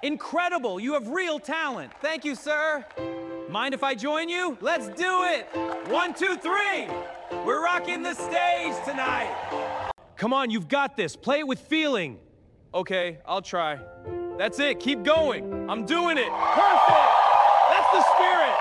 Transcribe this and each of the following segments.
Incredible! You have real talent. Thank you, sir. Mind if I join you? Let's do it. 1, 2, 3! We're rocking the stage tonight! Come on, you've got this. Play it with feeling. Okay, I'll try. That's it. Keep going. I'm doing it. Perfect! That's the spirit!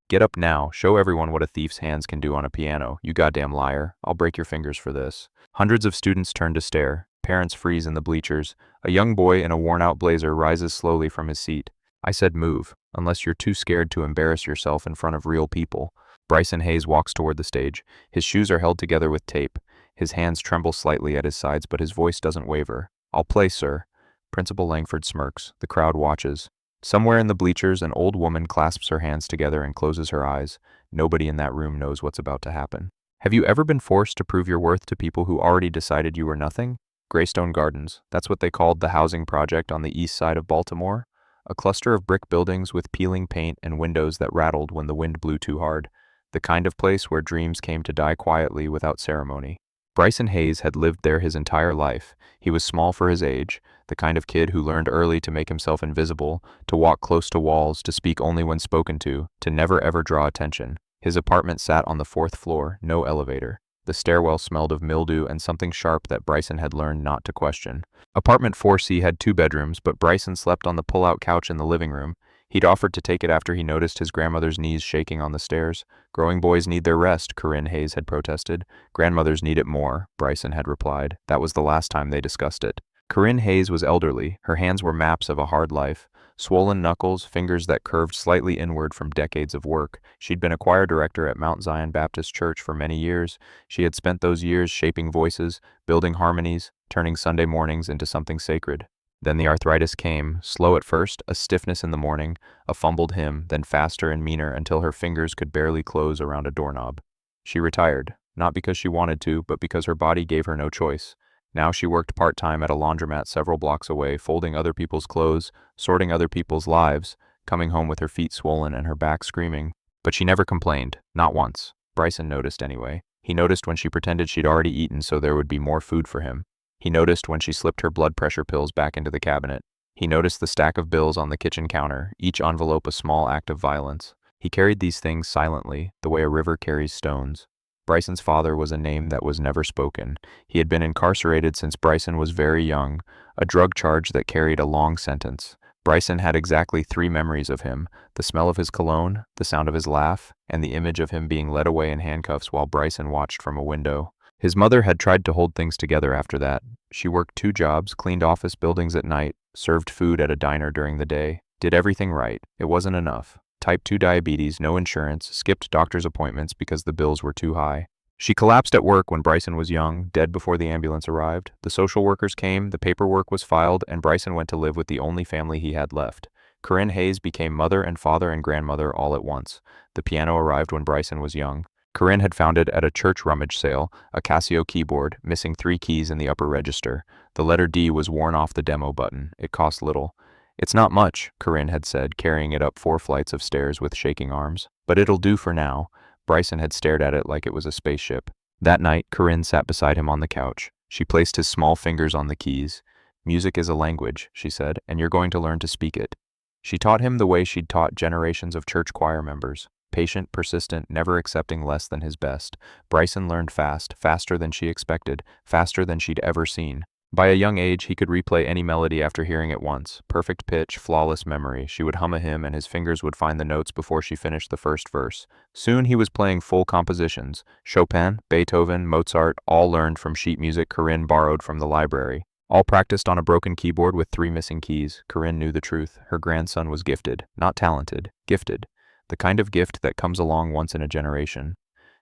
Get up now, show everyone what a thief's hands can do on a piano, you goddamn liar. I'll break your fingers for this. Hundreds of students turn to stare. Parents freeze in the bleachers. A young boy in a worn-out blazer rises slowly from his seat. I said move, unless you're too scared to embarrass yourself in front of real people. Bryson Hayes walks toward the stage. His shoes are held together with tape. His hands tremble slightly at his sides, but his voice doesn't waver. I'll play, sir. Principal Langford smirks. The crowd watches. Somewhere in the bleachers, an old woman clasps her hands together and closes her eyes. Nobody in that room knows what's about to happen. Have you ever been forced to prove your worth to people who already decided you were nothing? Greystone Gardens, that's what they called the housing project on the east side of Baltimore. A cluster of brick buildings with peeling paint and windows that rattled when the wind blew too hard. The kind of place where dreams came to die quietly without ceremony. Bryson Hayes had lived there his entire life. He was small for his age, the kind of kid who learned early to make himself invisible, to walk close to walls, to speak only when spoken to never ever draw attention. His apartment sat on the 4th floor, no elevator. The stairwell smelled of mildew and something sharp that Bryson had learned not to question. Apartment 4C had 2 bedrooms, but Bryson slept on the pull-out couch in the living room. He'd offered to take it after he noticed his grandmother's knees shaking on the stairs. Growing boys need their rest, Corinne Hayes had protested. Grandmothers need it more, Bryson had replied. That was the last time they discussed it. Corinne Hayes was elderly. Her hands were maps of a hard life. Swollen knuckles, fingers that curved slightly inward from decades of work. She'd been a choir director at Mount Zion Baptist Church for many years. She had spent those years shaping voices, building harmonies, turning Sunday mornings into something sacred. Then the arthritis came, slow at first, a stiffness in the morning, a fumbled hymn, then faster and meaner until her fingers could barely close around a doorknob. She retired, not because she wanted to, but because her body gave her no choice. Now she worked part-time at a laundromat several blocks away, folding other people's clothes, sorting other people's lives, coming home with her feet swollen and her back screaming. But she never complained, not once. Bryson noticed anyway. He noticed when she pretended she'd already eaten so there would be more food for him. He noticed when she slipped her blood pressure pills back into the cabinet. He noticed the stack of bills on the kitchen counter, each envelope a small act of violence. He carried these things silently, the way a river carries stones. Bryson's father was a name that was never spoken. He had been incarcerated since Bryson was very young, a drug charge that carried a long sentence. Bryson had exactly 3 memories of him: the smell of his cologne, the sound of his laugh, and the image of him being led away in handcuffs while Bryson watched from a window. His mother had tried to hold things together after that. She worked 2 jobs, cleaned office buildings at night, served food at a diner during the day, did everything right. It wasn't enough. Type 2 diabetes, no insurance, skipped doctor's appointments because the bills were too high. She collapsed at work when Bryson was young, dead before the ambulance arrived. The social workers came, the paperwork was filed, and Bryson went to live with the only family he had left. Corinne Hayes became mother and father and grandmother all at once. The piano arrived when Bryson was young. Corinne had found it at a church rummage sale, a Casio keyboard, missing 3 keys in the upper register. The letter D was worn off the demo button. It cost little. It's not much, Corinne had said, carrying it up 4 flights of stairs with shaking arms. But it'll do for now. Bryson had stared at it like it was a spaceship. That night, Corinne sat beside him on the couch. She placed his small fingers on the keys. Music is a language, she said, and you're going to learn to speak it. She taught him the way she'd taught generations of church choir members. Patient, persistent, never accepting less than his best. Bryson learned fast, faster than she expected, faster than she'd ever seen. By a young age, he could replay any melody after hearing it once. Perfect pitch, flawless memory. She would hum a hymn and his fingers would find the notes before she finished the first verse. Soon he was playing full compositions. Chopin, Beethoven, Mozart, all learned from sheet music Corinne borrowed from the library. All practiced on a broken keyboard with 3 missing keys. Corinne knew the truth. Her grandson was gifted. Not talented. Gifted. The kind of gift that comes along once in a generation.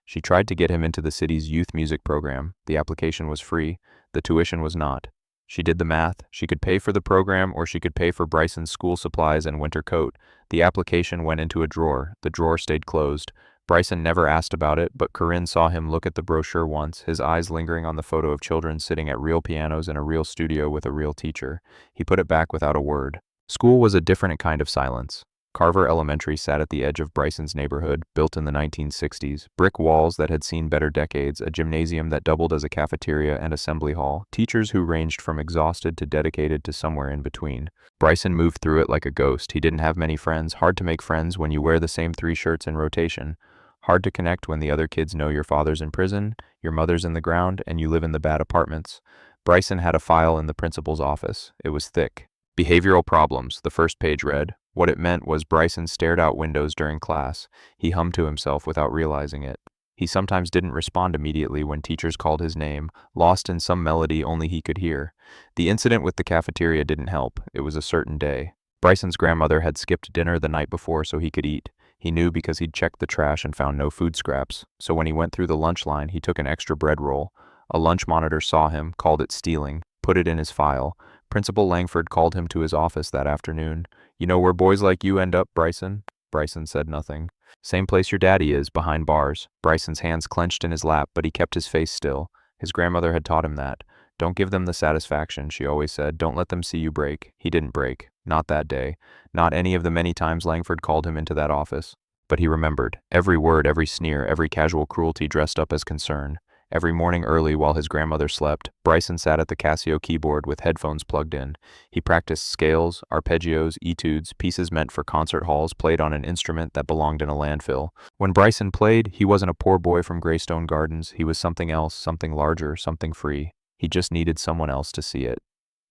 She tried to get him into the city's youth music program. The application was free. The tuition was not. She did the math. She could pay for the program or she could pay for Bryson's school supplies and winter coat. The application went into a drawer. The drawer stayed closed. Bryson never asked about it, but Corinne saw him look at the brochure once, his eyes lingering on the photo of children sitting at real pianos in a real studio with a real teacher. He put it back without a word. School was a different kind of silence. Carver Elementary sat at the edge of Bryson's neighborhood, built in the 1960s. Brick walls that had seen better decades, a gymnasium that doubled as a cafeteria and assembly hall, teachers who ranged from exhausted to dedicated to somewhere in between. Bryson moved through it like a ghost. He didn't have many friends. Hard to make friends when you wear the same 3 shirts in rotation. Hard to connect when the other kids know your father's in prison, your mother's in the ground, and you live in the bad apartments. Bryson had a file in the principal's office. It was thick. Behavioral problems, the first page read. What it meant was Bryson stared out windows during class. He hummed to himself without realizing it. He sometimes didn't respond immediately when teachers called his name, lost in some melody only he could hear. The incident with the cafeteria didn't help. It was a certain day. Bryson's grandmother had skipped dinner the night before so he could eat. He knew because he'd checked the trash and found no food scraps. So when he went through the lunch line, he took an extra bread roll. A lunch monitor saw him, called it stealing, put it in his file. Principal Langford called him to his office that afternoon. "You know where boys like you end up, Bryson?" Bryson said nothing. "Same place your daddy is, behind bars." Bryson's hands clenched in his lap, but he kept his face still. His grandmother had taught him that. "Don't give them the satisfaction," she always said. "Don't let them see you break." He didn't break. Not that day. Not any of the many times Langford called him into that office. But he remembered. Every word, every sneer, every casual cruelty dressed up as concern. Every morning early while his grandmother slept, Bryson sat at the Casio keyboard with headphones plugged in. He practiced scales, arpeggios, etudes, pieces meant for concert halls played on an instrument that belonged in a landfill. When Bryson played, he wasn't a poor boy from Greystone Gardens. He was something else, something larger, something free. He just needed someone else to see it.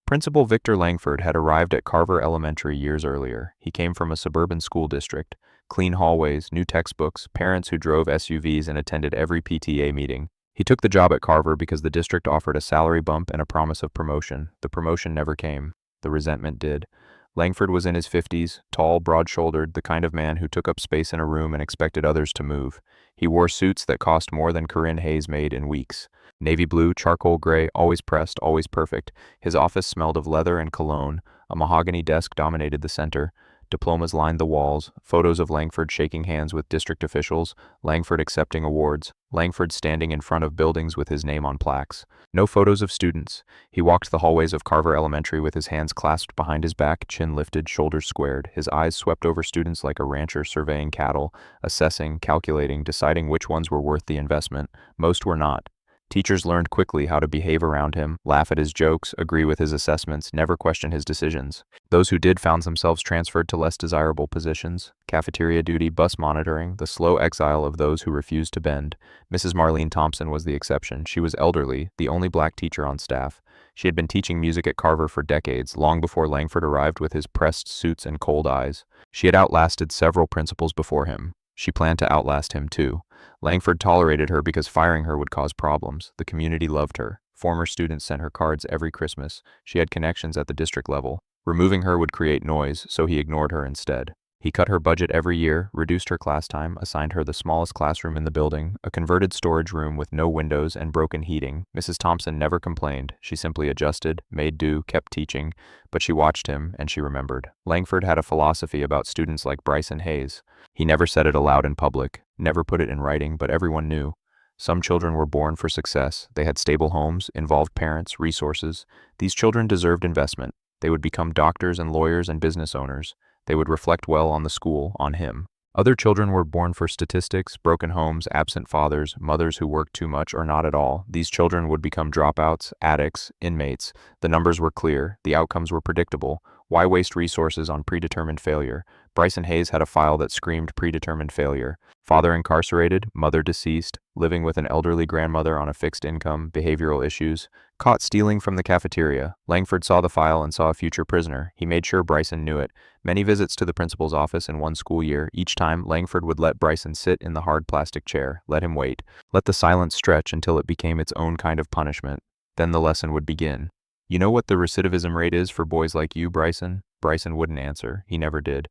Principal Victor Langford had arrived at Carver Elementary years earlier. He came from a suburban school district. Clean hallways, new textbooks, parents who drove SUVs and attended every PTA meeting. He took the job at Carver because the district offered a salary bump and a promise of promotion. The promotion never came. The resentment did. Langford was in his 50s, tall, broad-shouldered, the kind of man who took up space in a room and expected others to move. He wore suits that cost more than Corinne Hayes made in weeks. Navy blue, charcoal gray, always pressed, always perfect. His office smelled of leather and cologne. A mahogany desk dominated the center. Diplomas lined the walls, photos of Langford shaking hands with district officials, Langford accepting awards, Langford standing in front of buildings with his name on plaques. No photos of students. He walked the hallways of Carver Elementary with his hands clasped behind his back, chin lifted, shoulders squared. His eyes swept over students like a rancher surveying cattle, assessing, calculating, deciding which ones were worth the investment. Most were not. Teachers learned quickly how to behave around him, laugh at his jokes, agree with his assessments, never question his decisions. Those who did found themselves transferred to less desirable positions. Cafeteria duty, bus monitoring, the slow exile of those who refused to bend. Mrs. Marlene Thompson was the exception. She was elderly, the only black teacher on staff. She had been teaching music at Carver for decades, long before Langford arrived with his pressed suits and cold eyes. She had outlasted several principals before him. She planned to outlast him too. Langford tolerated her because firing her would cause problems. The community loved her. Former students sent her cards every Christmas. She had connections at the district level. Removing her would create noise, so he ignored her instead. He cut her budget every year, reduced her class time, assigned her the smallest classroom in the building, a converted storage room with no windows and broken heating. Mrs. Thompson never complained. She simply adjusted, made do, kept teaching, but she watched him and she remembered. Langford had a philosophy about students like Bryson Hayes. He never said it aloud in public, never put it in writing, but everyone knew. Some children were born for success. They had stable homes, involved parents, resources. These children deserved investment. They would become doctors and lawyers and business owners. They would reflect well on the school, on him. Other children were born for statistics, broken homes, absent fathers, mothers who worked too much or not at all. These children would become dropouts, addicts, inmates. The numbers were clear. The outcomes were predictable. Why waste resources on predetermined failure? Bryson Hayes had a file that screamed predetermined failure. Father incarcerated, mother deceased, living with an elderly grandmother on a fixed income, behavioral issues. Caught stealing from the cafeteria. Langford saw the file and saw a future prisoner. He made sure Bryson knew it. Many visits to the principal's office in one school year. Each time, Langford would let Bryson sit in the hard plastic chair, let him wait, let the silence stretch until it became its own kind of punishment. Then the lesson would begin. "You know what the recidivism rate is for boys like you, Bryson?" Bryson wouldn't answer. He never did.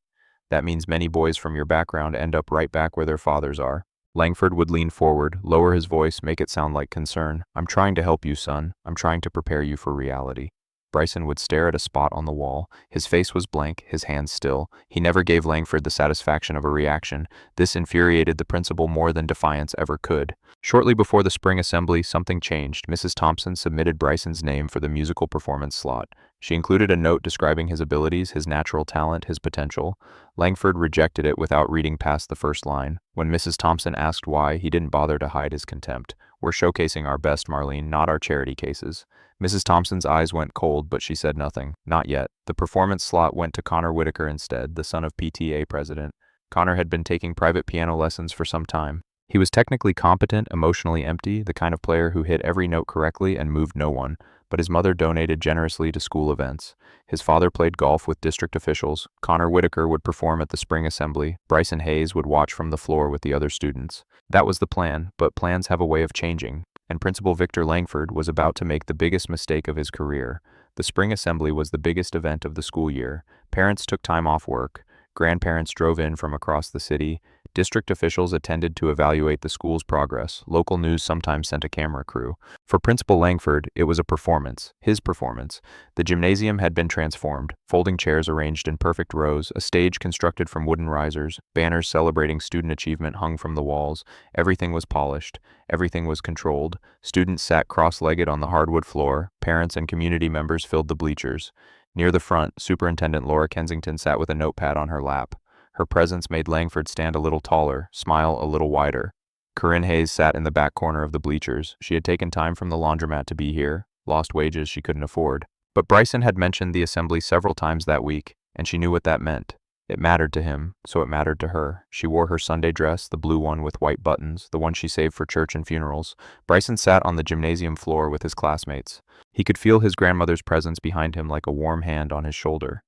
"That means many boys from your background end up right back where their fathers are." Langford would lean forward, lower his voice, make it sound like concern. "I'm trying to help you, son. I'm trying to prepare you for reality." Bryson would stare at a spot on the wall. His face was blank, his hands still. He never gave Langford the satisfaction of a reaction. This infuriated the principal more than defiance ever could. Shortly before the spring assembly, something changed. Mrs. Thompson submitted Bryson's name for the musical performance slot. She included a note describing his abilities, his natural talent, his potential. Langford rejected it without reading past the first line. When Mrs. Thompson asked why, he didn't bother to hide his contempt. "We're showcasing our best, Marlene, not our charity cases." Mrs. Thompson's eyes went cold, but she said nothing. Not yet. The performance slot went to Connor Whitaker instead, the son of PTA president. Connor had been taking private piano lessons for some time. He was technically competent, emotionally empty, the kind of player who hit every note correctly and moved no one, but his mother donated generously to school events. His father played golf with district officials. Connor Whitaker would perform at the spring assembly. Bryson Hayes would watch from the floor with the other students. That was the plan, but plans have a way of changing, and Principal Victor Langford was about to make the biggest mistake of his career. The spring assembly was the biggest event of the school year. Parents took time off work. Grandparents drove in from across the city. District officials attended to evaluate the school's progress. Local news sometimes sent a camera crew. For Principal Langford, it was a performance, his performance. The gymnasium had been transformed, folding chairs arranged in perfect rows, a stage constructed from wooden risers, banners celebrating student achievement hung from the walls. Everything was polished. Everything was controlled. Students sat cross-legged on the hardwood floor. Parents and community members filled the bleachers. Near the front, Superintendent Laura Kensington sat with a notepad on her lap. Her presence made Langford stand a little taller, smile a little wider. Corinne Hayes sat in the back corner of the bleachers. She had taken time from the laundromat to be here, lost wages she couldn't afford. But Bryson had mentioned the assembly several times that week, and she knew what that meant. It mattered to him, so it mattered to her. She wore her Sunday dress, the blue one with white buttons, the one she saved for church and funerals. Bryson sat on the gymnasium floor with his classmates. He could feel his grandmother's presence behind him like a warm hand on his shoulder.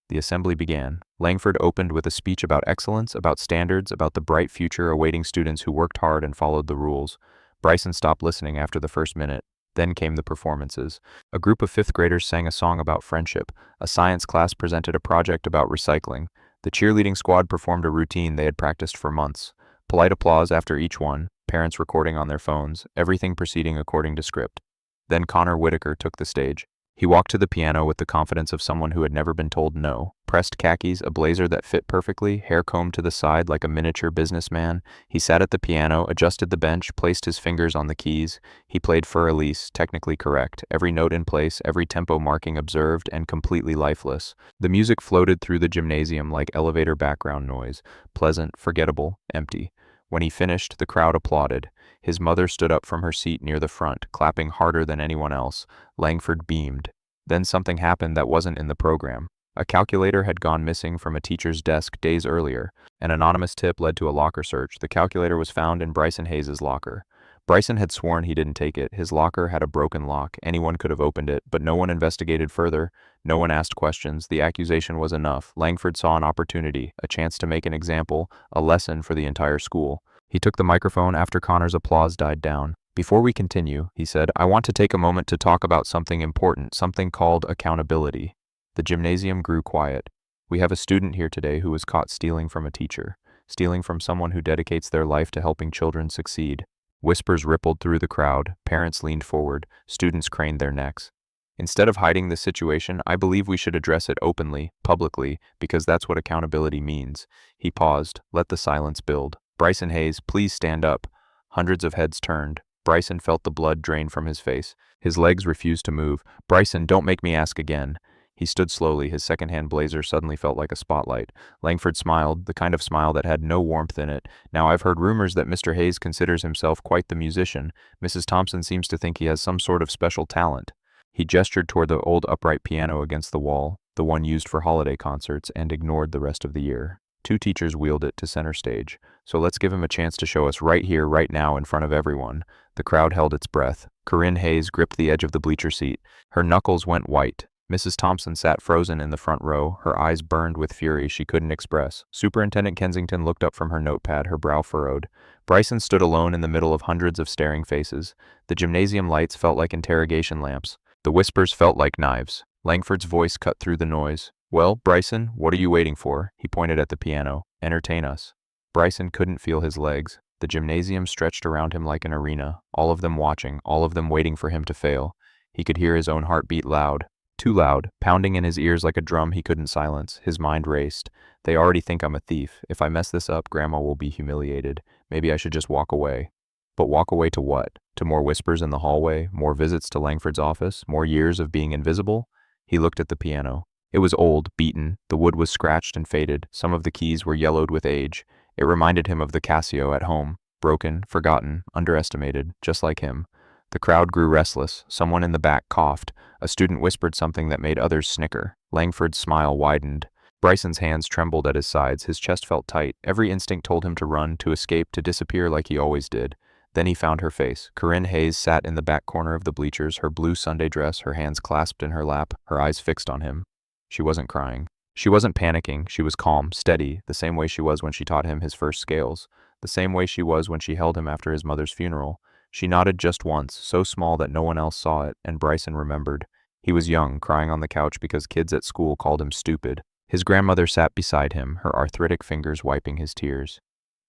The assembly began. Langford opened with a speech about excellence, about standards, about the bright future awaiting students who worked hard and followed the rules. Bryson stopped listening after the first minute. Then came the performances. A group of fifth graders sang a song about friendship. A science class presented a project about recycling. The cheerleading squad performed a routine they had practiced for months. Polite applause after each one, parents recording on their phones, everything proceeding according to script. Then Connor Whitaker took the stage. He walked to the piano with the confidence of someone who had never been told no. Pressed khakis, a blazer that fit perfectly, hair combed to the side like a miniature businessman. He sat at the piano, adjusted the bench, placed his fingers on the keys. He played Fur Elise, technically correct, every note in place, every tempo marking observed, and completely lifeless. The music floated through the gymnasium like elevator background noise, pleasant, forgettable, empty. When he finished, the crowd applauded. His mother stood up from her seat near the front, clapping harder than anyone else. Langford beamed. Then something happened that wasn't in the program. A calculator had gone missing from a teacher's desk days earlier. An anonymous tip led to a locker search. The calculator was found in Bryson Hayes' locker. Bryson had sworn he didn't take it. His locker had a broken lock. Anyone could have opened it, but no one investigated further. No one asked questions. The accusation was enough. Langford saw an opportunity, a chance to make an example, a lesson for the entire school. He took the microphone after Connor's applause died down. "Before we continue," he said, "I want to take a moment to talk about something important, something called accountability." The gymnasium grew quiet. "We have a student here today who was caught stealing from a teacher, stealing from someone who dedicates their life to helping children succeed." Whispers rippled through the crowd. Parents leaned forward. Students craned their necks. "Instead of hiding the situation, I believe we should address it openly, publicly, because that's what accountability means." He paused. Let the silence build. "Bryson Hayes, please stand up." Hundreds of heads turned. Bryson felt the blood drain from his face. His legs refused to move. "Bryson, don't make me ask again." He stood slowly. His second-hand blazer suddenly felt like a spotlight. Langford smiled, the kind of smile that had no warmth in it. "Now, I've heard rumors that Mr. Hayes considers himself quite the musician. Mrs. Thompson seems to think he has some sort of special talent." He gestured toward the old upright piano against the wall, the one used for holiday concerts, and ignored the rest of the year. Two teachers wheeled it to center stage. "So let's give him a chance to show us right here, right now, in front of everyone." The crowd held its breath. Corinne Hayes gripped the edge of the bleacher seat. Her knuckles went white. Mrs. Thompson sat frozen in the front row. Her eyes burned with fury she couldn't express. Superintendent Kensington looked up from her notepad, her brow furrowed. Bryson stood alone in the middle of hundreds of staring faces. The gymnasium lights felt like interrogation lamps. The whispers felt like knives. Langford's voice cut through the noise. "Well, Bryson, what are you waiting for?" He pointed at the piano. "Entertain us." Bryson couldn't feel his legs. The gymnasium stretched around him like an arena, all of them watching, all of them waiting for him to fail. He could hear his own heart beat loud. Too loud, pounding in his ears like a drum he couldn't silence. His mind raced. They already think I'm a thief. If I mess this up, Grandma will be humiliated. Maybe I should just walk away. But walk away to what? To more whispers in the hallway, more visits to Langford's office, more years of being invisible? He looked at the piano. It was old, beaten, the wood was scratched and faded, some of the keys were yellowed with age. It reminded him of the Casio at home, broken, forgotten, underestimated, just like him. The crowd grew restless. Someone in the back coughed. A student whispered something that made others snicker. Langford's smile widened. Bryson's hands trembled at his sides, his chest felt tight. Every instinct told him to run, to escape, to disappear like he always did. Then he found her face. Corinne Hayes sat in the back corner of the bleachers, her blue Sunday dress, her hands clasped in her lap, her eyes fixed on him. She wasn't crying. She wasn't panicking. She was calm, steady, the same way she was when she taught him his first scales, the same way she was when she held him after his mother's funeral. She nodded just once, so small that no one else saw it, and Bryson remembered. He was young, crying on the couch because kids at school called him stupid. His grandmother sat beside him, her arthritic fingers wiping his tears.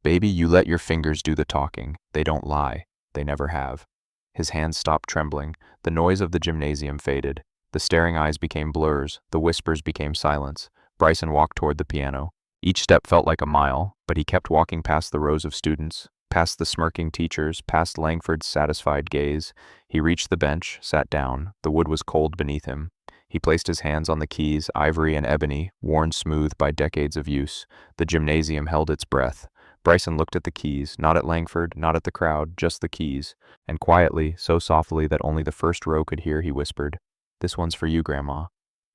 "Baby, you let your fingers do the talking. They don't lie. They never have." His hands stopped trembling. The noise of the gymnasium faded. The staring eyes became blurs. The whispers became silence. Bryson walked toward the piano. Each step felt like a mile, but he kept walking past the rows of students, past the smirking teachers, past Langford's satisfied gaze. He reached the bench, sat down. The wood was cold beneath him. He placed his hands on the keys, ivory and ebony, worn smooth by decades of use. The gymnasium held its breath. Bryson looked at the keys, not at Langford, not at the crowd, just the keys. And quietly, so softly that only the first row could hear, he whispered, "This one's for you, Grandma."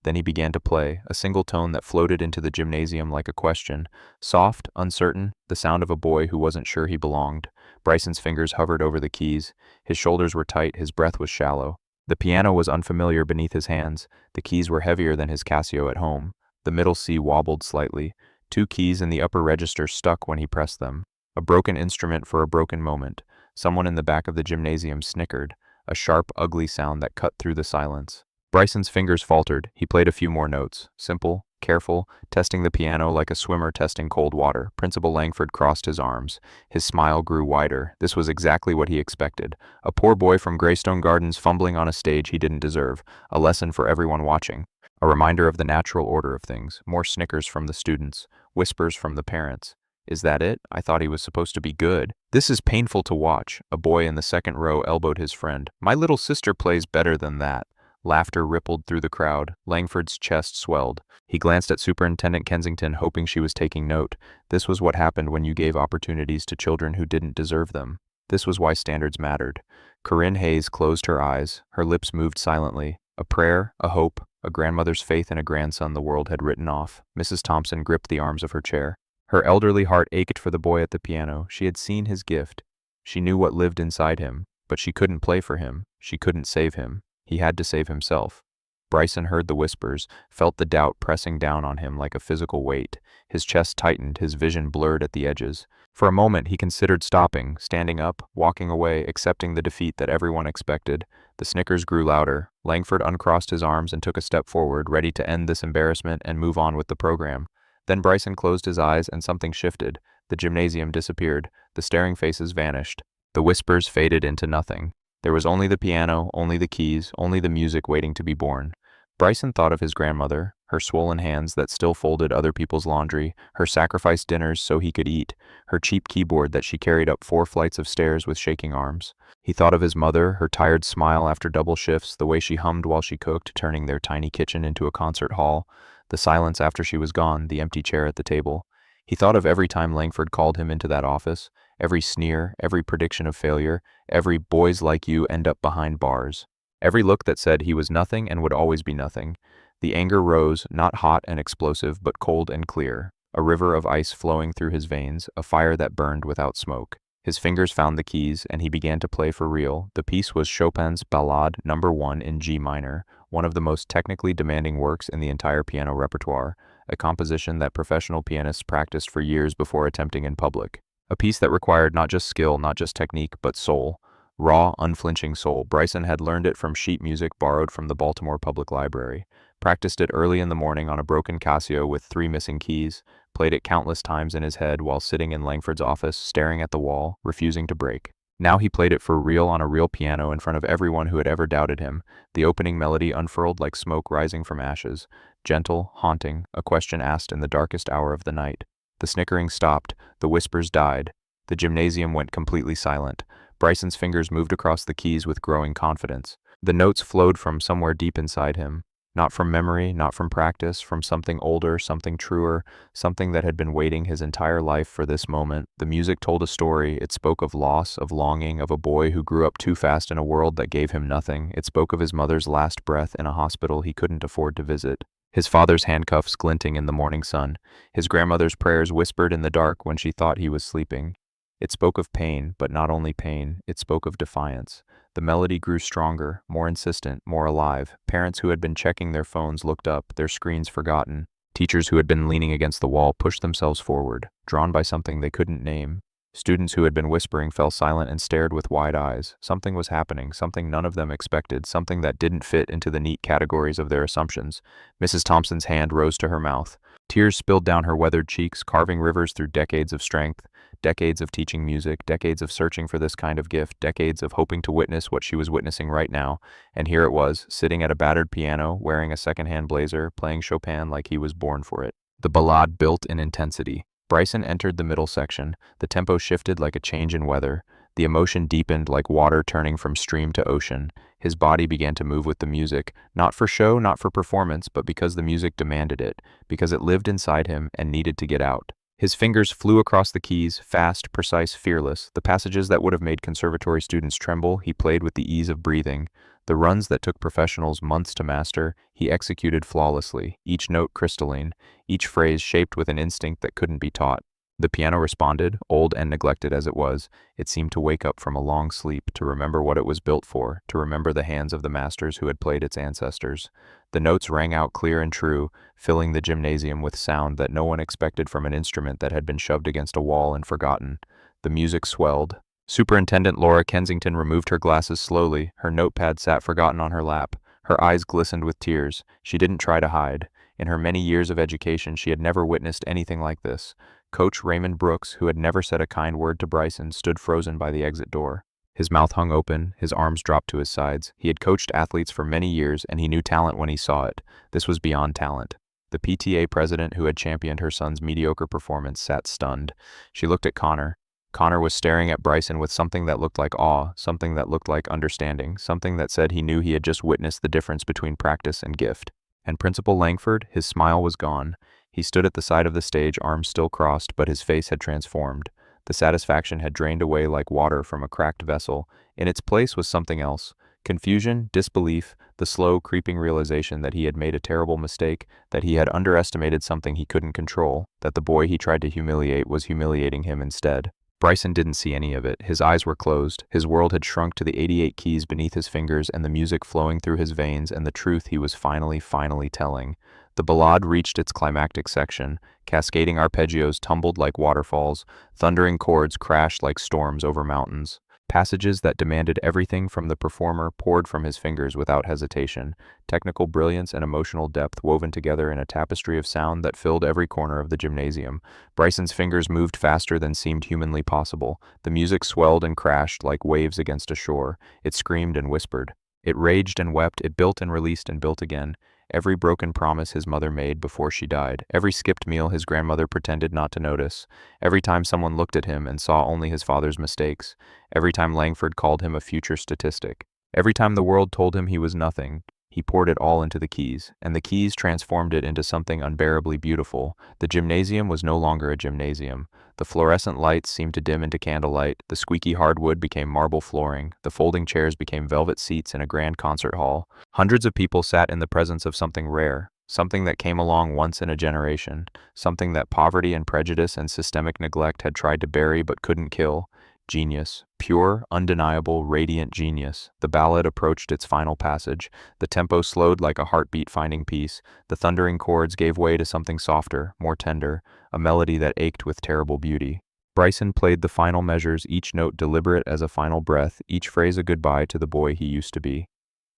Then he began to play, a single tone that floated into the gymnasium like a question. Soft, uncertain, the sound of a boy who wasn't sure he belonged. Bryson's fingers hovered over the keys. His shoulders were tight, his breath was shallow. The piano was unfamiliar beneath his hands. The keys were heavier than his Casio at home. The middle C wobbled slightly. 2 keys in the upper register stuck when he pressed them. A broken instrument for a broken moment. Someone in the back of the gymnasium snickered, a sharp, ugly sound that cut through the silence. Bryson's fingers faltered. He played a few more notes. Simple, careful, testing the piano like a swimmer testing cold water. Principal Langford crossed his arms. His smile grew wider. This was exactly what he expected. A poor boy from Greystone Gardens fumbling on a stage he didn't deserve. A lesson for everyone watching. A reminder of the natural order of things. More snickers from the students. Whispers from the parents. "Is that it? I thought he was supposed to be good." "This is painful to watch." A boy in the second row elbowed his friend. "My little sister plays better than that." Laughter rippled through the crowd. Langford's chest swelled. He glanced at Superintendent Kensington, hoping she was taking note. This was what happened when you gave opportunities to children who didn't deserve them. This was why standards mattered. Corinne Hayes closed her eyes. Her lips moved silently. A prayer, a hope, a grandmother's faith in a grandson the world had written off. Mrs. Thompson gripped the arms of her chair. Her elderly heart ached for the boy at the piano. She had seen his gift. She knew what lived inside him, but she couldn't play for him. She couldn't save him. He had to save himself. Bryson heard the whispers, felt the doubt pressing down on him like a physical weight. His chest tightened, his vision blurred at the edges. For a moment he considered stopping, standing up, walking away, accepting the defeat that everyone expected. The snickers grew louder. Langford uncrossed his arms and took a step forward, ready to end this embarrassment and move on with the program. Then Bryson closed his eyes and something shifted. The gymnasium disappeared. The staring faces vanished. The whispers faded into nothing. There was only the piano, only the keys, only the music waiting to be born. Bryson thought of his grandmother, her swollen hands that still folded other people's laundry, her sacrificed dinners so he could eat, her cheap keyboard that she carried up 4 flights of stairs with shaking arms. He thought of his mother, her tired smile after double shifts, the way she hummed while she cooked, turning their tiny kitchen into a concert hall, the silence after she was gone, the empty chair at the table. He thought of every time Langford called him into that office, every sneer, every prediction of failure, every "boys like you end up behind bars." Every look that said he was nothing and would always be nothing. The anger rose, not hot and explosive, but cold and clear. A river of ice flowing through his veins, a fire that burned without smoke. His fingers found the keys, and he began to play for real. The piece was Chopin's Ballade No. 1 in G minor, one of the most technically demanding works in the entire piano repertoire, a composition that professional pianists practiced for years before attempting in public. A piece that required not just skill, not just technique, but soul. Raw, unflinching soul. Bryson had learned it from sheet music borrowed from the Baltimore Public Library, practiced it early in the morning on a broken Casio with 3 missing keys, played it countless times in his head while sitting in Langford's office, staring at the wall, refusing to break. Now he played it for real on a real piano in front of everyone who had ever doubted him. The opening melody unfurled like smoke rising from ashes, gentle, haunting, a question asked in the darkest hour of the night. The snickering stopped, the whispers died. The gymnasium went completely silent. Bryson's fingers moved across the keys with growing confidence. The notes flowed from somewhere deep inside him. Not from memory, not from practice, from something older, something truer, something that had been waiting his entire life for this moment. The music told a story. It spoke of loss, of longing, of a boy who grew up too fast in a world that gave him nothing. It spoke of his mother's last breath in a hospital he couldn't afford to visit. His father's handcuffs glinting in the morning sun. His grandmother's prayers whispered in the dark when she thought he was sleeping. It spoke of pain, but not only pain, it spoke of defiance. The melody grew stronger, more insistent, more alive. Parents who had been checking their phones looked up, their screens forgotten. Teachers who had been leaning against the wall pushed themselves forward, drawn by something they couldn't name. Students who had been whispering fell silent and stared with wide eyes. Something was happening, something none of them expected, something that didn't fit into the neat categories of their assumptions. Mrs. Thompson's hand rose to her mouth. Tears spilled down her weathered cheeks, carving rivers through decades of strength, decades of teaching music, decades of searching for this kind of gift, decades of hoping to witness what she was witnessing right now. And here it was, sitting at a battered piano, wearing a secondhand blazer, playing Chopin like he was born for it. The ballade built in intensity. Bryson entered the middle section. The tempo shifted like a change in weather. The emotion deepened like water turning from stream to ocean. His body began to move with the music, not for show, not for performance, but because the music demanded it, because it lived inside him and needed to get out. His fingers flew across the keys, fast, precise, fearless. The passages that would have made conservatory students tremble, he played with the ease of breathing. The runs that took professionals months to master, he executed flawlessly, each note crystalline, each phrase shaped with an instinct that couldn't be taught. The piano responded, old and neglected as it was. It seemed to wake up from a long sleep, to remember what it was built for, to remember the hands of the masters who had played its ancestors. The notes rang out clear and true, filling the gymnasium with sound that no one expected from an instrument that had been shoved against a wall and forgotten. The music swelled. Superintendent Laura Kensington removed her glasses slowly. Her notepad sat forgotten on her lap. Her eyes glistened with tears. She didn't try to hide. In her many years of education, she had never witnessed anything like this. Coach Raymond Brooks, who had never said a kind word to Bryson, stood frozen by the exit door. His mouth hung open, his arms dropped to his sides. He had coached athletes for many years, and he knew talent when he saw it. This was beyond talent. The PTA president, who had championed her son's mediocre performance, sat stunned. She looked at Connor. Connor was staring at Bryson with something that looked like awe, something that looked like understanding, something that said he knew he had just witnessed the difference between practice and gift. And Principal Langford, his smile was gone. He stood at the side of the stage, arms still crossed, but his face had transformed. The satisfaction had drained away like water from a cracked vessel. In its place was something else. Confusion, disbelief, the slow, creeping realization that he had made a terrible mistake, that he had underestimated something he couldn't control, that the boy he tried to humiliate was humiliating him instead. Bryson didn't see any of it. His eyes were closed. His world had shrunk to the 88 keys beneath his fingers and the music flowing through his veins and the truth he was finally telling. The ballade reached its climactic section. Cascading arpeggios tumbled like waterfalls. Thundering chords crashed like storms over mountains. Passages that demanded everything from the performer poured from his fingers without hesitation. Technical brilliance and emotional depth woven together in a tapestry of sound that filled every corner of the gymnasium. Bryson's fingers moved faster than seemed humanly possible. The music swelled and crashed like waves against a shore. It screamed and whispered. It raged and wept. It built and released and built again. Every broken promise his mother made before she died, every skipped meal his grandmother pretended not to notice, every time someone looked at him and saw only his father's mistakes, every time Langford called him a future statistic, every time the world told him he was nothing, he poured it all into the keys, and the keys transformed it into something unbearably beautiful. The gymnasium was no longer a gymnasium. The fluorescent lights seemed to dim into candlelight, the squeaky hardwood became marble flooring, the folding chairs became velvet seats in a grand concert hall. Hundreds of people sat in the presence of something rare, something that came along once in a generation, something that poverty and prejudice and systemic neglect had tried to bury but couldn't kill. Genius. Pure, undeniable, radiant genius. The ballad approached its final passage. The tempo slowed like a heartbeat finding peace. The thundering chords gave way to something softer, more tender, a melody that ached with terrible beauty. Bryson played the final measures, each note deliberate as a final breath, each phrase a goodbye to the boy he used to be.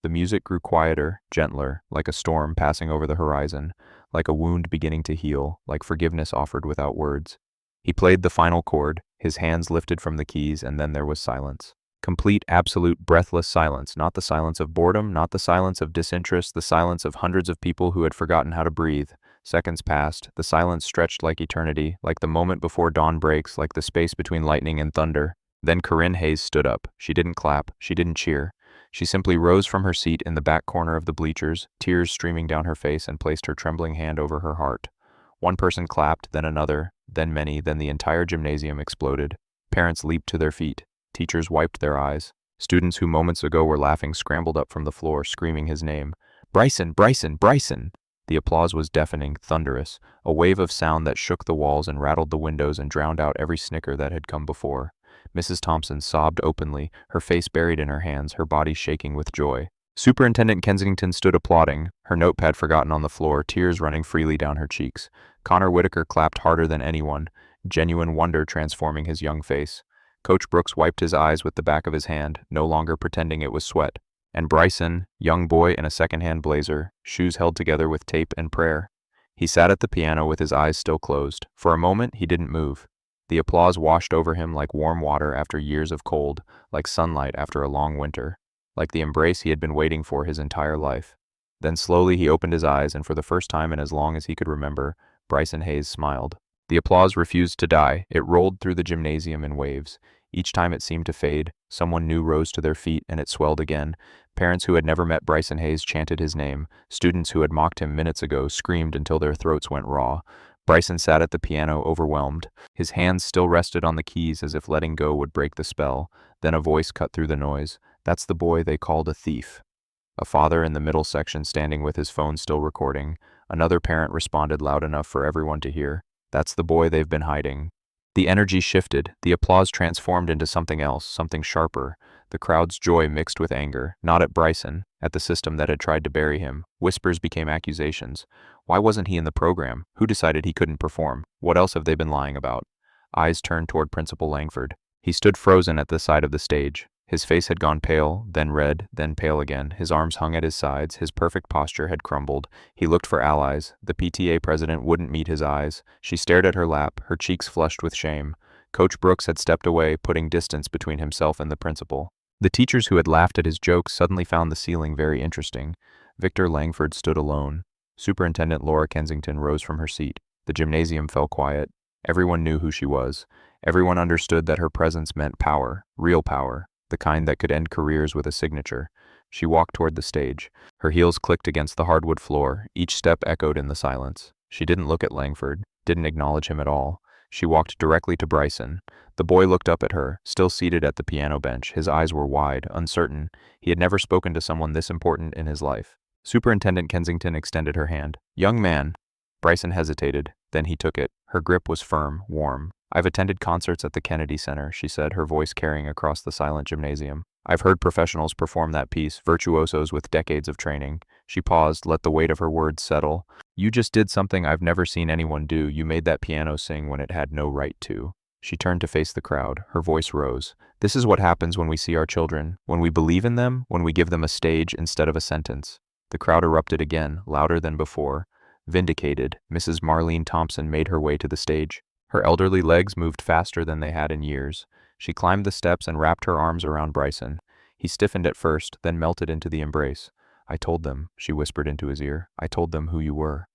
The music grew quieter, gentler, like a storm passing over the horizon, like a wound beginning to heal, like forgiveness offered without words. He played the final chord. His hands lifted from the keys, and then there was silence. Complete, absolute, breathless silence. Not the silence of boredom, not the silence of disinterest, the silence of hundreds of people who had forgotten how to breathe. Seconds passed. The silence stretched like eternity, like the moment before dawn breaks, like the space between lightning and thunder. Then Corinne Hayes stood up. She didn't clap. She didn't cheer. She simply rose from her seat in the back corner of the bleachers, tears streaming down her face, and placed her trembling hand over her heart. One person clapped, then another, then many, then the entire gymnasium exploded. Parents leaped to their feet. Teachers wiped their eyes. Students who moments ago were laughing scrambled up from the floor, screaming his name. Bryson! Bryson! Bryson! The applause was deafening, thunderous, a wave of sound that shook the walls and rattled the windows and drowned out every snicker that had come before. Mrs. Thompson sobbed openly, her face buried in her hands, her body shaking with joy. Superintendent Kensington stood applauding, her notepad forgotten on the floor, tears running freely down her cheeks. Connor Whitaker clapped harder than anyone, genuine wonder transforming his young face. Coach Brooks wiped his eyes with the back of his hand, no longer pretending it was sweat. And Bryson, young boy in a second-hand blazer, shoes held together with tape and prayer. He sat at the piano with his eyes still closed. For a moment, he didn't move. The applause washed over him like warm water after years of cold, like sunlight after a long winter, like the embrace he had been waiting for his entire life. Then slowly he opened his eyes, and for the first time in as long as he could remember, Bryson Hayes smiled. The applause refused to die. It rolled through the gymnasium in waves. Each time it seemed to fade, someone new rose to their feet and it swelled again. Parents who had never met Bryson Hayes chanted his name. Students who had mocked him minutes ago screamed until their throats went raw. Bryson sat at the piano, overwhelmed. His hands still rested on the keys as if letting go would break the spell. Then a voice cut through the noise. That's the boy they called a thief. A father in the middle section standing with his phone still recording. Another parent responded loud enough for everyone to hear. That's the boy they've been hiding. The energy shifted. The applause transformed into something else, something sharper. The crowd's joy mixed with anger, not at Bryson, at the system that had tried to bury him. Whispers became accusations. Why wasn't he in the program? Who decided he couldn't perform? What else have they been lying about? Eyes turned toward Principal Langford. He stood frozen at the side of the stage. His face had gone pale, then red, then pale again. His arms hung at his sides. His perfect posture had crumbled. He looked for allies. The PTA president wouldn't meet his eyes. She stared at her lap, her cheeks flushed with shame. Coach Brooks had stepped away, putting distance between himself and the principal. The teachers who had laughed at his jokes suddenly found the ceiling very interesting. Victor Langford stood alone. Superintendent Laura Kensington rose from her seat. The gymnasium fell quiet. Everyone knew who she was. Everyone understood that her presence meant power, real power. The kind that could end careers with a signature. She walked toward the stage. Her heels clicked against the hardwood floor. Each step echoed in the silence. She didn't look at Langford, didn't acknowledge him at all. She walked directly to Bryson. The boy looked up at her, still seated at the piano bench. His eyes were wide, uncertain. He had never spoken to someone this important in his life. Superintendent Kensington extended her hand. "Young man." Bryson hesitated. Then he took it. Her grip was firm, warm. "I've attended concerts at the Kennedy Center," she said, her voice carrying across the silent gymnasium. "I've heard professionals perform that piece, virtuosos with decades of training." She paused, let the weight of her words settle. "You just did something I've never seen anyone do. You made that piano sing when it had no right to." She turned to face the crowd. Her voice rose. "This is what happens when we see our children, when we believe in them, when we give them a stage instead of a sentence." The crowd erupted again, louder than before. Vindicated, Mrs. Marlene Thompson made her way to the stage. Her elderly legs moved faster than they had in years. She climbed the steps and wrapped her arms around Bryson. He stiffened at first, then melted into the embrace. "I told them," she whispered into his ear. "I told them who you were."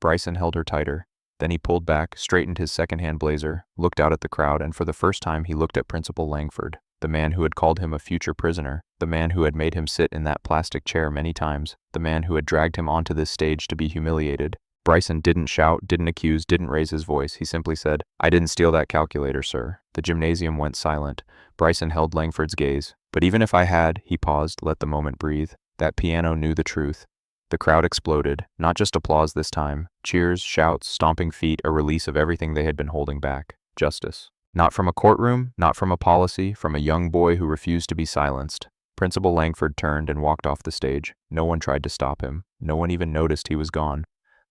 Bryson held her tighter. Then he pulled back, straightened his second-hand blazer, looked out at the crowd, and for the first time he looked at Principal Langford, the man who had called him a future prisoner, the man who had made him sit in that plastic chair many times, the man who had dragged him onto this stage to be humiliated. Bryson didn't shout, didn't accuse, didn't raise his voice. He simply said, "I didn't steal that calculator, sir." The gymnasium went silent. Bryson held Langford's gaze. "But even if I had," he paused, let the moment breathe. "That piano knew the truth." The crowd exploded. Not just applause this time. Cheers, shouts, stomping feet, a release of everything they had been holding back. Justice. Not from a courtroom, not from a policy, from a young boy who refused to be silenced. Principal Langford turned and walked off the stage. No one tried to stop him. No one even noticed he was gone.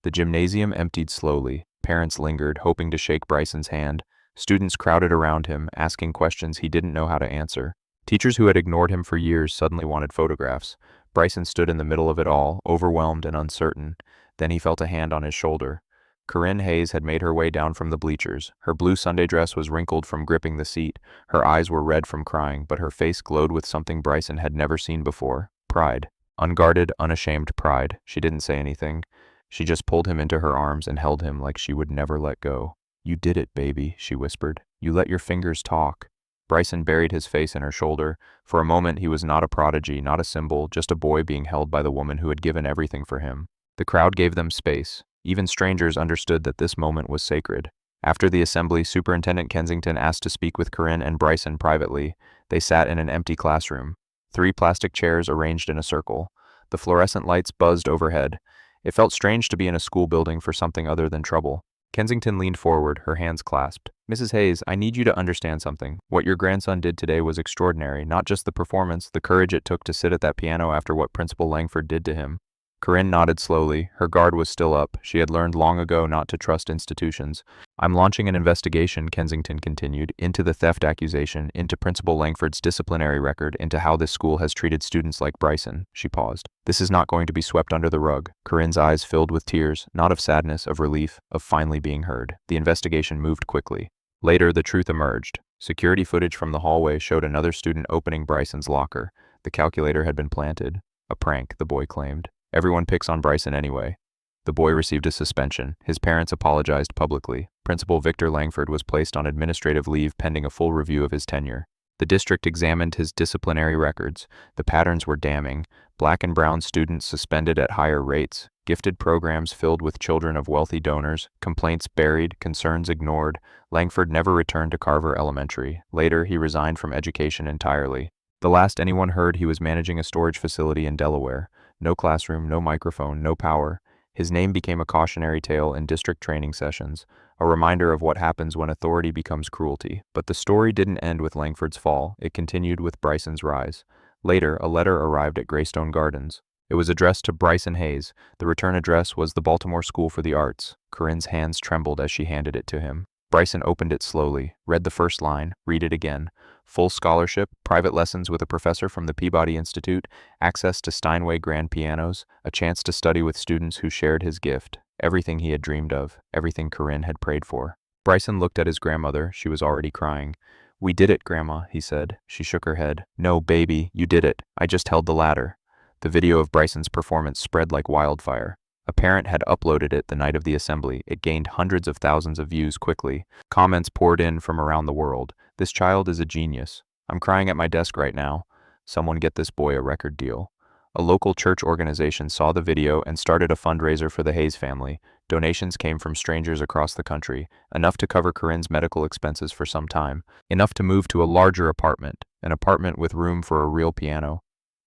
The gymnasium emptied slowly. Parents lingered, hoping to shake Bryson's hand. Students crowded around him, asking questions he didn't know how to answer. Teachers who had ignored him for years suddenly wanted photographs. Bryson stood in the middle of it all, overwhelmed and uncertain. Then he felt a hand on his shoulder. Corinne Hayes had made her way down from the bleachers. Her blue Sunday dress was wrinkled from gripping the seat. Her eyes were red from crying, but her face glowed with something Bryson had never seen before. Pride. Unguarded, unashamed pride. She didn't say anything. She just pulled him into her arms and held him like she would never let go. "You did it, baby," she whispered. "You let your fingers talk." Bryson buried his face in her shoulder. For a moment he was not a prodigy, not a symbol, just a boy being held by the woman who had given everything for him. The crowd gave them space. Even strangers understood that this moment was sacred. After the assembly, Superintendent Kensington asked to speak with Corinne and Bryson privately. They sat in an empty classroom. 3 plastic chairs arranged in a circle. The fluorescent lights buzzed overhead. It felt strange to be in a school building for something other than trouble. Kensington leaned forward, her hands clasped. "Mrs. Hayes, I need you to understand something. What your grandson did today was extraordinary, not just the performance, the courage it took to sit at that piano after what Principal Langford did to him." Corinne nodded slowly. Her guard was still up. She had learned long ago not to trust institutions. "I'm launching an investigation," Kensington continued, "into the theft accusation, into Principal Langford's disciplinary record, into how this school has treated students like Bryson." She paused. "This is not going to be swept under the rug." Corinne's eyes filled with tears, not of sadness, of relief, of finally being heard. The investigation moved quickly. Later, the truth emerged. Security footage from the hallway showed another student opening Bryson's locker. The calculator had been planted. A prank, the boy claimed. "Everyone picks on Bryson anyway." The boy received a suspension. His parents apologized publicly. Principal Victor Langford was placed on administrative leave pending a full review of his tenure. The district examined his disciplinary records. The patterns were damning. Black and brown students suspended at higher rates, gifted programs filled with children of wealthy donors, complaints buried, concerns ignored. Langford never returned to Carver Elementary. Later, he resigned from education entirely. The last anyone heard, he was managing a storage facility in Delaware. No classroom, no microphone, no power. His name became a cautionary tale in district training sessions, a reminder of what happens when authority becomes cruelty. But the story didn't end with Langford's fall. It continued with Bryson's rise. Later, a letter arrived at Greystone Gardens. It was addressed to Bryson Hayes. The return address was the Baltimore School for the Arts. Corinne's hands trembled as she handed it to him. Bryson opened it slowly, read the first line, read it again. Full scholarship, private lessons with a professor from the Peabody Institute, access to Steinway grand pianos, a chance to study with students who shared his gift. Everything he had dreamed of, everything Corinne had prayed for. Bryson looked at his grandmother. She was already crying. "We did it, Grandma," he said. She shook her head. "No, baby, you did it. I just held the ladder." The video of Bryson's performance spread like wildfire. A parent had uploaded it the night of the assembly. It gained hundreds of thousands of views quickly. Comments poured in from around the world. "This child is a genius. I'm crying at my desk right now. Someone get this boy a record deal." A local church organization saw the video and started a fundraiser for the Hayes family. Donations came from strangers across the country, enough to cover Corinne's medical expenses for some time, enough to move to a larger apartment, an apartment with room for a real piano.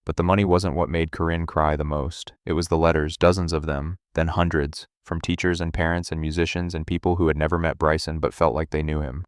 But the money wasn't what made Corinne cry the most. It was the letters, dozens of them, then hundreds, from teachers and parents and musicians and people who had never met Bryson but felt like they knew him.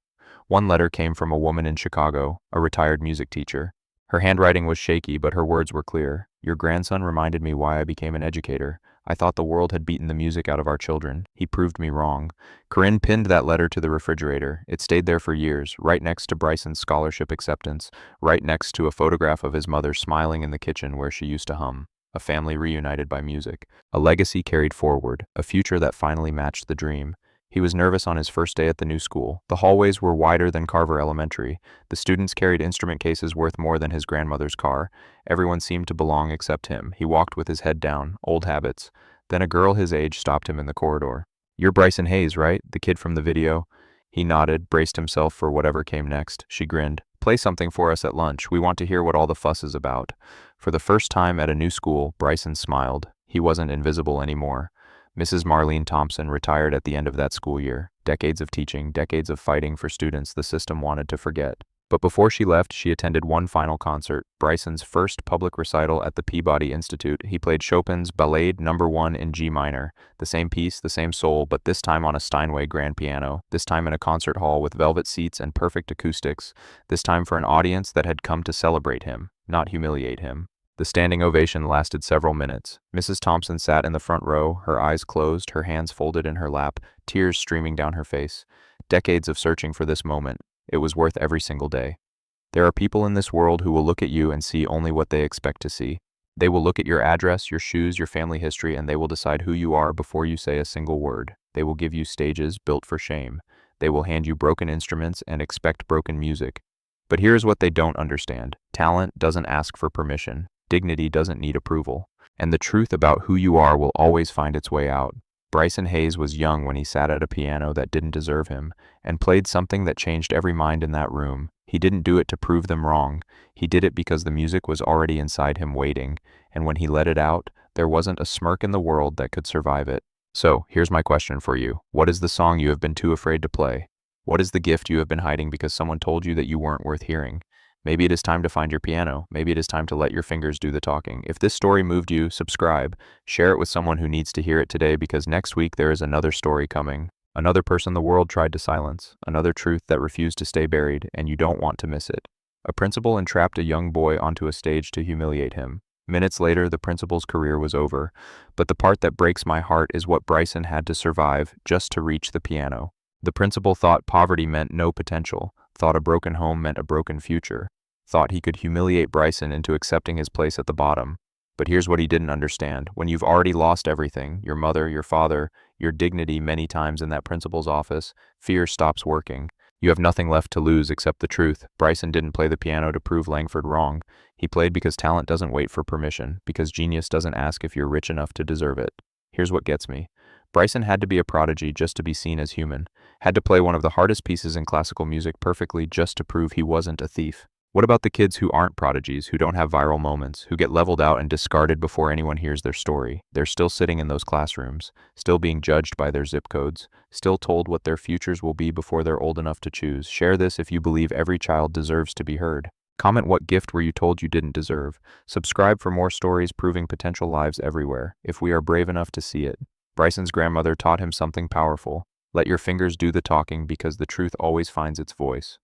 One letter came from a woman in Chicago, a retired music teacher. Her handwriting was shaky, but her words were clear. "Your grandson reminded me why I became an educator. I thought the world had beaten the music out of our children. He proved me wrong." Corinne pinned that letter to the refrigerator. It stayed there for years, right next to Bryson's scholarship acceptance, right next to a photograph of his mother smiling in the kitchen where she used to hum. A family reunited by music. A legacy carried forward, a future that finally matched the dream. He was nervous on his first day at the new school. The hallways were wider than Carver Elementary. The students carried instrument cases worth more than his grandmother's car. Everyone seemed to belong except him. He walked with his head down, old habits. Then a girl his age stopped him in the corridor. "You're Bryson Hayes, right? The kid from the video?" He nodded, braced himself for whatever came next. She grinned. "Play something for us at lunch. We want to hear what all the fuss is about." For the first time at a new school, Bryson smiled. He wasn't invisible anymore. Mrs. Marlene Thompson retired at the end of that school year. Decades of teaching, decades of fighting for students the system wanted to forget. But before she left, she attended one final concert, Bryson's first public recital at the Peabody Institute. He played Chopin's Ballade No. 1 in G minor. The same piece, the same soul, but this time on a Steinway grand piano. This time in a concert hall with velvet seats and perfect acoustics. This time for an audience that had come to celebrate him, not humiliate him. The standing ovation lasted several minutes. Mrs. Thompson sat in the front row, her eyes closed, her hands folded in her lap, tears streaming down her face. Decades of searching for this moment. It was worth every single day. There are people in this world who will look at you and see only what they expect to see. They will look at your address, your shoes, your family history, and they will decide who you are before you say a single word. They will give you stages built for shame. They will hand you broken instruments and expect broken music. But here's what they don't understand. Talent doesn't ask for permission. Dignity doesn't need approval. And the truth about who you are will always find its way out. Bryson Hayes was young when he sat at a piano that didn't deserve him, and played something that changed every mind in that room. He didn't do it to prove them wrong. He did it because the music was already inside him waiting, and when he let it out, there wasn't a smirk in the world that could survive it. So, here's my question for you. What is the song you have been too afraid to play? What is the gift you have been hiding because someone told you that you weren't worth hearing? Maybe it is time to find your piano. Maybe it is time to let your fingers do the talking. If this story moved you, subscribe. Share it with someone who needs to hear it today, because next week there is another story coming. Another person the world tried to silence. Another truth that refused to stay buried, and you don't want to miss it. A principal entrapped a young boy onto a stage to humiliate him. Minutes later, the principal's career was over. But the part that breaks my heart is what Bryson had to survive just to reach the piano. The principal thought poverty meant no potential, thought a broken home meant a broken future, thought he could humiliate Bryson into accepting his place at the bottom. But here's what he didn't understand. When you've already lost everything, your mother, your father, your dignity many times in that principal's office, fear stops working. You have nothing left to lose except the truth. Bryson didn't play the piano to prove Langford wrong. He played because talent doesn't wait for permission, because genius doesn't ask if you're rich enough to deserve it. Here's what gets me. Bryson had to be a prodigy just to be seen as human, had to play one of the hardest pieces in classical music perfectly just to prove he wasn't a thief. What about the kids who aren't prodigies, who don't have viral moments, who get leveled out and discarded before anyone hears their story? They're still sitting in those classrooms, still being judged by their zip codes, still told what their futures will be before they're old enough to choose. Share this if you believe every child deserves to be heard. Comment what gift were you told you didn't deserve. Subscribe for more stories proving potential lives everywhere, if we are brave enough to see it. Bryson's grandmother taught him something powerful. Let your fingers do the talking, because the truth always finds its voice.